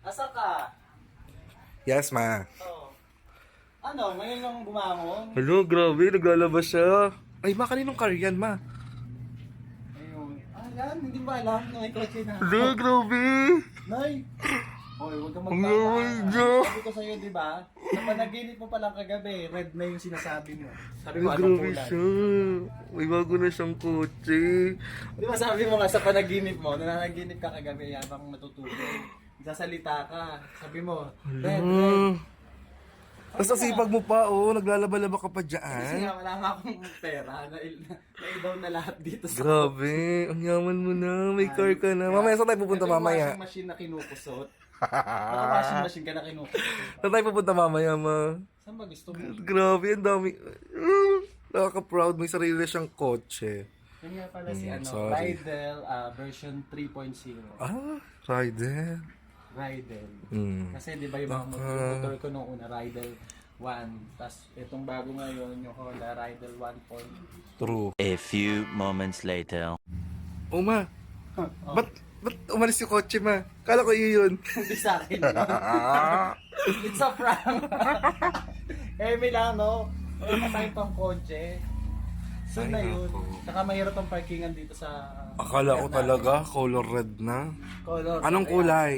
Asa ka? Yes, ma. Oh. Ano, ngayon lang bumangon? Hello, grabe, naglalabas siya. Ay, ma, kaninong car yan, ma? Ayun. Ah, yan, hindi ba alam na may kotse na? Hello, grabe. Nay! Hoy, huwag kang Ang magpapaan. gawin Sabi ko sa'yo, di ba? Sa panaginip mo palang kagabi, red na yung sinasabi mo. Sabi mo, Ay, anong grabe kulay? siya. May bago na siyang kotse. Di ba sabi mo nga sa panaginip mo, nananaginip ka kagabi habang natutulog. Sasalita ka. Sabi mo, red, red. Tapos ang sipag mo pa, oh. Naglalaba-laba ka pa Kasi dyan. nga, wala nga akong pera. Na-down na lahat dito sa... Grabe, ang yaman mo na. May car ka na. Mamaya, saan tayo pupunta Ito yung mamaya? washing machine na kinukusot. Naka-washing machine ka na kinukusot. Saan tayo pupunta mamaya, ma? Saan ba gusto mo? Grabe, ang dami. Nakaka-proud. May sarili na siyang kotse. Yan nga pala si sorry. Rydell version 3.0. Ah, Ryder. Rydell. Kasi di ba yung mga motor ko nung una, Rydell 1. Tapos itong bago ngayon, yung Honda Rydell 1. True. A few moments later. Oh, ma. Ba't umalis yung kotse, ma? Kala ko yun. Hindi sa akin. It's a prank. May lang, no? Wala tayong pang kotse. So Ay, na yun. nako. Saka mahirap ang parkingan dito sa... Akala ko talaga, color red na. Color. Anong Ayan. kulay?